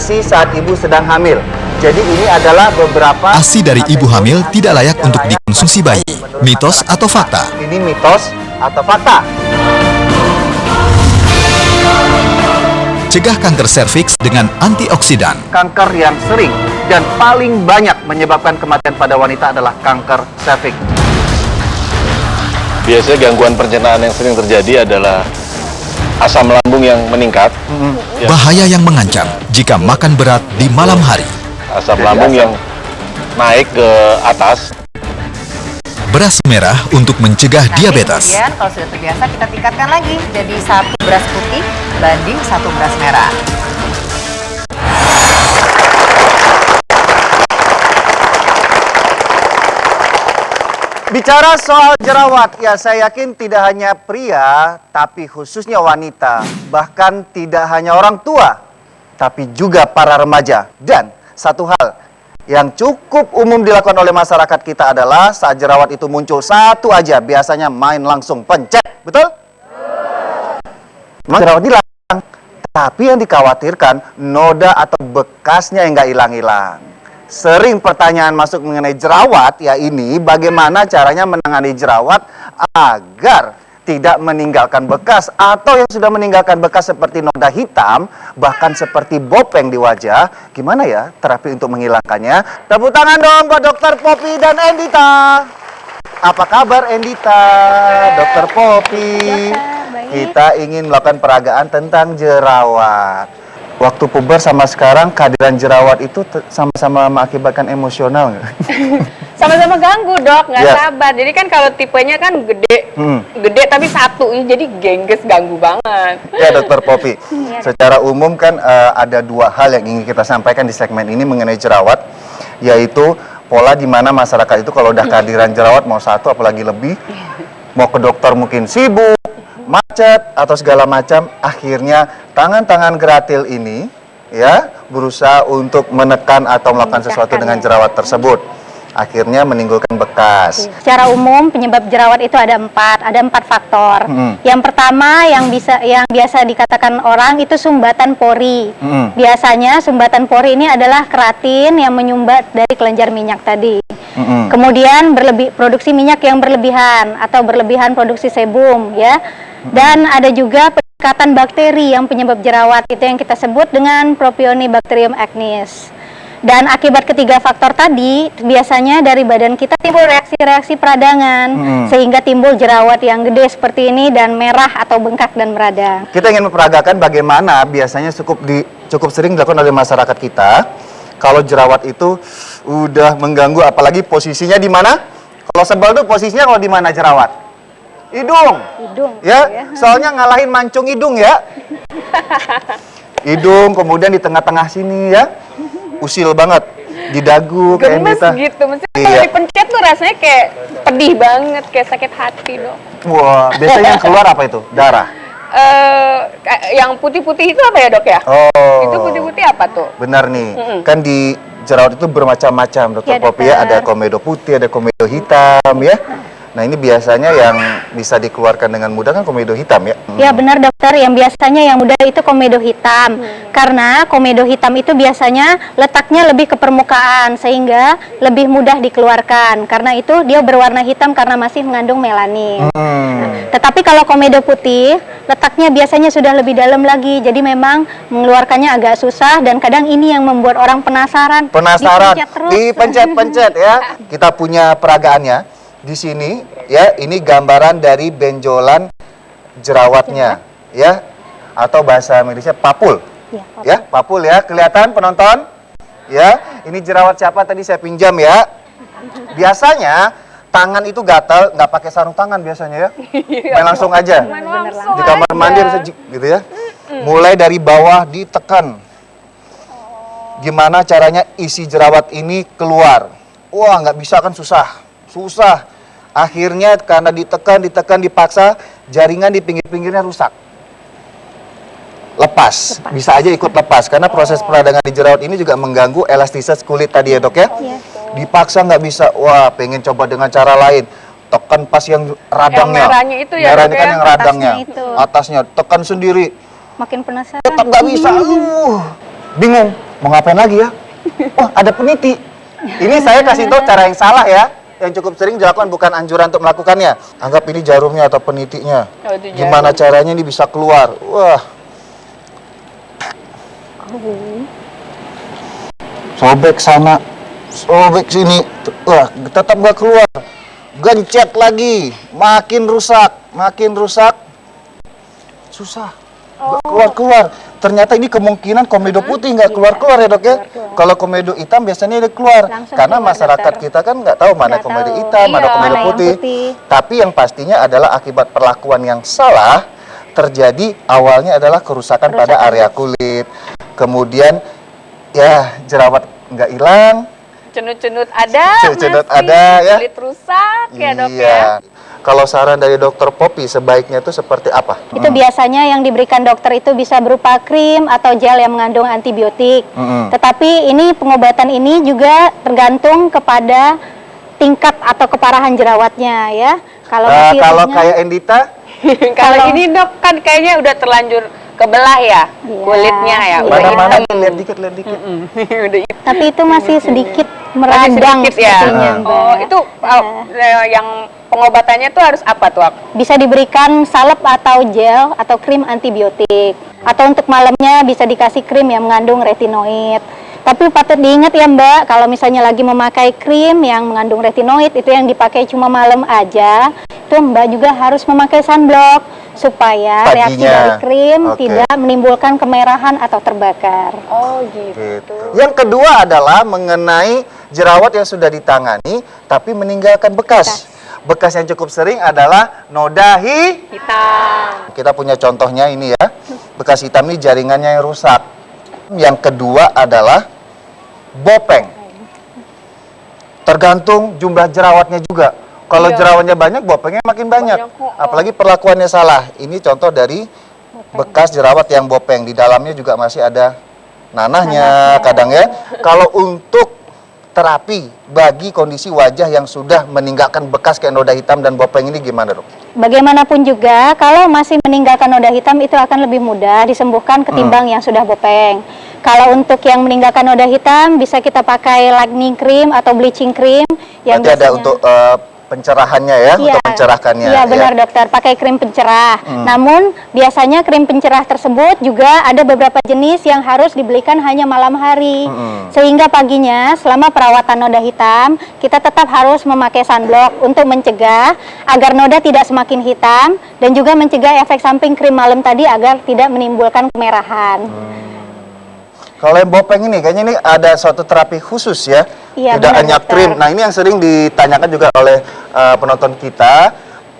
ASI saat ibu sedang hamil. Jadi ini adalah beberapa ASI dari ibu hamil tidak layak untuk dikonsumsi bayi. Mitos atau fakta? Ini mitos atau fakta? Cegah kanker serviks dengan antioksidan. Kanker yang sering dan paling banyak menyebabkan kematian pada wanita adalah kanker serviks. Biasanya gangguan pencernaan yang sering terjadi adalah asam lambung yang meningkat. Bahaya yang mengancam jika makan berat di malam hari. Asam lambung yang naik ke atas. Beras merah untuk mencegah diabetes. Kemudian kalau sudah terbiasa kita tingkatkan lagi jadi 1 beras putih banding 1 beras merah. Bicara soal jerawat, ya saya yakin tidak hanya pria, tapi khususnya wanita, bahkan tidak hanya orang tua, tapi juga para remaja. Dan satu hal yang cukup umum dilakukan oleh masyarakat kita adalah saat jerawat itu muncul satu aja, biasanya main langsung pencet, betul? Memang jerawat hilang, tapi yang dikhawatirkan noda atau bekasnya yang nggak hilang-hilang. Sering pertanyaan masuk mengenai jerawat, ya ini bagaimana caranya menangani jerawat agar tidak meninggalkan bekas atau yang sudah meninggalkan bekas seperti noda hitam, bahkan seperti bopeng di wajah. Gimana ya terapi untuk menghilangkannya? Tepuk tangan dong buat Dokter Poppy dan Endita. Apa kabar Endita? Dokter Poppy. Kita ingin melakukan peragaan tentang jerawat. Waktu puber sama sekarang kehadiran jerawat itu sama-sama mengakibatkan emosional nggak? Sama-sama ganggu dok, nggak Ya. sabar. Jadi kan kalau tipenya kan gede tapi satu, jadi gengges ganggu banget. Ya Dokter Poppy, secara umum kan ada dua hal yang ingin kita sampaikan di segmen ini mengenai jerawat, yaitu pola di mana masyarakat itu kalau udah kehadiran jerawat mau satu apalagi lebih, mau ke dokter mungkin sibuk, macet atau segala macam, akhirnya tangan-tangan geratil ini ya berusaha untuk menekan atau melakukan sesuatu dengan jerawat tersebut, akhirnya menimbulkan bekas. Secara umum penyebab jerawat itu ada empat faktor. Yang pertama yang biasa dikatakan orang itu sumbatan pori. Biasanya sumbatan pori ini adalah keratin yang menyumbat dari kelenjar minyak tadi. Kemudian produksi minyak yang berlebihan atau berlebihan produksi sebum ya. Dan ada juga peningkatan bakteri yang penyebab jerawat, itu yang kita sebut dengan Propionibacterium acnes. Dan akibat ketiga faktor tadi, biasanya dari badan kita timbul reaksi-reaksi peradangan, sehingga timbul jerawat yang gede seperti ini dan merah atau bengkak dan meradang. Kita ingin memperagakan bagaimana biasanya cukup sering dilakukan oleh masyarakat kita kalau jerawat itu udah mengganggu, apalagi posisinya di mana? Kalau sebal tuh posisinya kalau di mana jerawat? Hidung. Ya, soalnya ngalahin mancung hidung ya. Hidung, kemudian di tengah-tengah sini ya. Usil banget di dagu kayak Gemes Endita. gitu, maksudnya kalau dipencet tuh rasanya kayak pedih banget, kayak sakit hati dok. Wah, biasanya yang keluar apa itu? Darah. Yang putih-putih itu apa ya dok ya? Oh. Itu putih-putih apa tuh? Benar nih. Kan di jerawat itu bermacam-macam, Dokter Poppy ya. Ada komedo putih, ada komedo hitam ya. Nah ini biasanya yang bisa dikeluarkan dengan mudah kan komedo hitam ya? Ya benar dokter, yang biasanya yang mudah itu komedo hitam. Karena komedo hitam itu biasanya letaknya lebih ke permukaan sehingga lebih mudah dikeluarkan. Karena itu dia berwarna hitam karena masih mengandung melanin. Tetapi kalau komedo putih letaknya biasanya sudah lebih dalam lagi. Jadi memang mengeluarkannya agak susah dan kadang ini yang membuat orang penasaran. Dipencet-pencet ya. Kita punya peragaannya. Di sini ya, ini gambaran dari benjolan jerawatnya ya, atau bahasa medisnya papul. Ya, papul ya, kelihatan penonton? Ya, ini jerawat siapa tadi saya pinjam ya. Biasanya tangan itu gatal, nggak pakai sarung tangan biasanya ya. Main langsung aja. Di kamar mandi bisa gitu ya. Mulai dari bawah ditekan. Gimana caranya isi jerawat ini keluar? Wah, nggak bisa kan, susah. Akhirnya karena ditekan, dipaksa, jaringan di pinggir-pinggirnya rusak. Lepas. Bisa aja ikut lepas. Karena proses peradangan di jerawat ini juga mengganggu elastisitas kulit tadi ya dok ya. Dipaksa nggak bisa, wah pengen coba dengan cara lain. Tekan pas yang radangnya. Yang merahnya itu ya merahnya dok kan ya? yang radangnya. Atasnya Tekan sendiri. Makin penasaran. Tetap nggak bisa. Bingung. Mau ngapain lagi ya? Oh, ada peniti. Ini saya kasih tahu cara yang salah ya. Yang cukup sering dilakukan, bukan anjuran untuk melakukannya. Anggap ini jarumnya atau penitinya. Oh, itu jarum. Gimana caranya ini bisa keluar? Wah. Sobek sana, sobek sini. Wah, tetap nggak keluar. Gencet lagi, makin rusak. Susah. Nggak keluar. Ternyata ini kemungkinan komedo putih nggak keluar ya dok ya. Kalau komedo hitam biasanya dia keluar. Langsung Karena keluar, masyarakat dokter. kita kan nggak tahu mana Nggak komedo tahu. hitam, mana Iya, komedo mana yang putih. putih. Tapi yang pastinya adalah akibat perlakuan yang salah terjadi awalnya adalah kerusakan pada area kulit. Kemudian ya jerawat nggak hilang. Cenut-cenut ada, Cenut-cenut masih ada, ya. kulit rusak ya dok ya. Iya. Kalau saran dari dokter Poppy sebaiknya itu seperti apa? Itu biasanya yang diberikan dokter itu bisa berupa krim atau gel yang mengandung antibiotik. Tetapi ini pengobatan ini juga tergantung kepada tingkat atau keparahan jerawatnya ya. Kalau masih Kalau ringan- kayak Endita, Kalau ini dok kan kayaknya udah terlanjur kebelah ya Iya, kulitnya ya. iya. Udah mana-mana hitam. lihat dikit. Udah hitam. tapi itu masih sedikit Masih meradang sedikit ya. sepertinya, Mbak. Oh itu yang pengobatannya tuh harus apa tuh? Bisa diberikan salep atau gel atau krim antibiotik. Atau untuk malamnya bisa dikasih krim yang mengandung retinoid. Tapi patut diingat ya Mbak, kalau misalnya lagi memakai krim yang mengandung retinoid, itu yang dipakai cuma malam aja, itu Mbak juga harus memakai sunblock supaya reaksi Paginya. dari krim Oke. tidak menimbulkan kemerahan atau terbakar. Oh gitu. gitu. Yang kedua adalah mengenai jerawat yang sudah ditangani tapi meninggalkan bekas. Bekas yang cukup sering adalah noda Hitam. Kita punya contohnya ini ya. Bekas hitam ini jaringannya yang rusak. Yang kedua adalah bopeng. Tergantung jumlah jerawatnya juga. Kalau Iya. jerawatnya banyak, bopengnya makin banyak. Banyak, oh. Apalagi perlakuannya salah. Ini contoh dari bekas jerawat yang bopeng. Di dalamnya juga masih ada nanahnya kadang ya. Kalau untuk terapi bagi kondisi wajah yang sudah meninggalkan bekas kayak noda hitam dan bopeng ini gimana dok? Bagaimanapun juga, kalau masih meninggalkan noda hitam itu akan lebih mudah disembuhkan ketimbang yang sudah bopeng. Kalau untuk yang meninggalkan noda hitam, bisa kita pakai lightening cream atau bleaching cream. Yang Berarti ada biasanya- untuk pencerahannya ya, Iya, untuk mencerahkannya. Iya benar ya. dokter, pakai krim pencerah. Namun biasanya krim pencerah tersebut juga ada beberapa jenis yang harus dibelikan hanya malam hari. Sehingga paginya selama perawatan noda hitam, kita tetap harus memakai sunblock untuk mencegah agar noda tidak semakin hitam dan juga mencegah efek samping krim malam tadi agar tidak menimbulkan kemerahan. Kalau yang bopeng ini kayaknya ini ada suatu terapi khusus ya. Iya, Tidak benar, hanya dokter. krim. Nah, ini yang sering ditanyakan juga oleh penonton kita.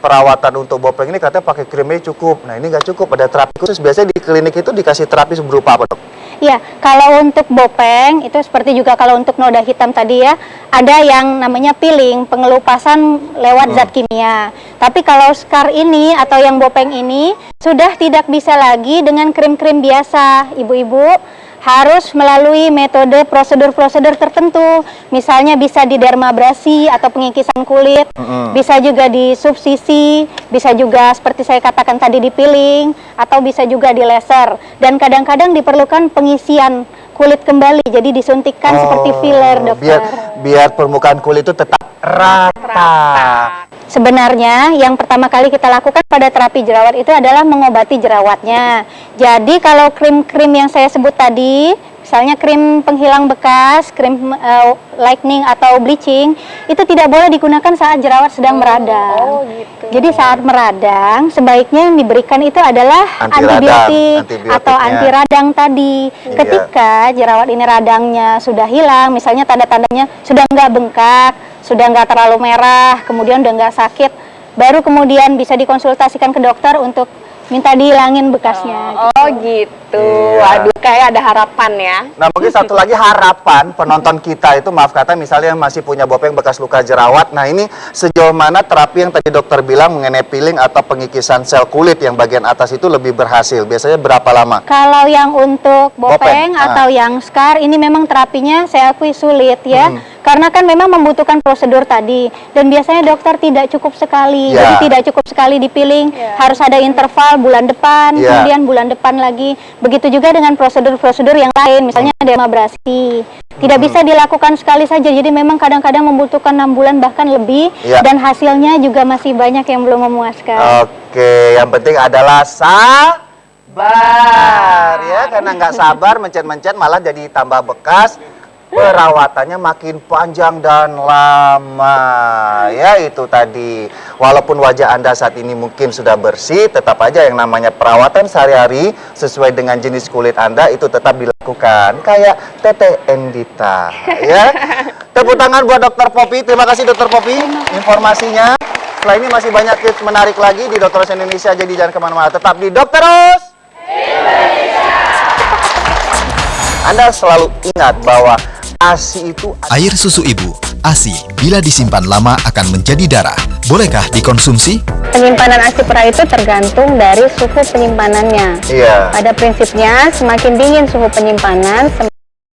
Perawatan untuk bopeng ini katanya pakai krimnya cukup. Nah, ini nggak cukup. Ada terapi khusus. Biasanya di klinik itu dikasih terapi berupa apa, dok? Iya, kalau untuk bopeng itu seperti juga kalau untuk noda hitam tadi ya, ada yang namanya peeling, pengelupasan lewat zat kimia. Tapi kalau scar ini atau yang bopeng ini sudah tidak bisa lagi dengan krim-krim biasa, ibu-ibu. Harus melalui metode prosedur-prosedur tertentu. Misalnya bisa di dermabrasi atau pengikisan kulit, bisa juga di subsisi, bisa juga seperti saya katakan tadi di peeling, atau bisa juga di laser. Dan kadang-kadang diperlukan pengisian kulit kembali, jadi disuntikkan seperti filler, dokter. Biar permukaan kulit itu tetap rata. Sebenarnya yang pertama kali kita lakukan pada terapi jerawat itu adalah mengobati jerawatnya. Jadi kalau krim-krim yang saya sebut tadi, misalnya krim penghilang bekas, krim lightening atau bleaching, itu tidak boleh digunakan saat jerawat sedang meradang. Oh gitu. Jadi saat meradang sebaiknya yang diberikan itu adalah antibiotik atau anti radang tadi. Iya. Ketika jerawat ini radangnya sudah hilang, misalnya tanda-tandanya sudah nggak bengkak, sudah nggak terlalu merah, kemudian udah nggak sakit, baru kemudian bisa dikonsultasikan ke dokter untuk minta dihilangin bekasnya. Oh gitu. Iya. Aduh kayak ada harapan ya. Nah, mungkin satu lagi harapan penonton kita itu, maaf kata, misalnya masih punya bopeng bekas luka jerawat. Nah, ini sejauh mana terapi yang tadi dokter bilang mengenai peeling atau pengikisan sel kulit yang bagian atas itu lebih berhasil? Biasanya berapa lama? Kalau yang untuk Bopeng, bopeng atau yang scar ini memang terapinya saya akui sulit ya. Karena kan memang membutuhkan prosedur tadi, dan biasanya dokter tidak cukup sekali, Ya. jadi tidak cukup sekali dipiling, harus ada interval bulan depan, Ya. kemudian bulan depan lagi. Begitu juga dengan prosedur-prosedur yang lain, misalnya dermabrasi. Tidak bisa dilakukan sekali saja, jadi memang kadang-kadang membutuhkan 6 bulan bahkan lebih, Ya. dan hasilnya juga masih banyak yang belum memuaskan. Oke, yang penting adalah sabar ya, karena nggak sabar mencet-mencet malah jadi tambah bekas. Perawatannya makin panjang dan lama. Ya itu tadi. Walaupun wajah Anda saat ini mungkin sudah bersih, tetap aja yang namanya perawatan sehari-hari sesuai dengan jenis kulit Anda itu tetap dilakukan. Kayak Teteh Endita, ya. Tepuk tangan buat Dokter Popi. Terima kasih Dokter Popi informasinya. Setelah ini masih banyak tips menarik lagi di Dokter Indonesia. Jadi jangan kemana-mana, tetap di Dokter Anda selalu ingat bahwa ASI itu Air susu ibu, ASI, bila disimpan lama akan menjadi darah. Bolehkah dikonsumsi? Penyimpanan ASI perah itu tergantung dari suhu penyimpanannya. Iya. Pada prinsipnya, semakin dingin suhu penyimpanan,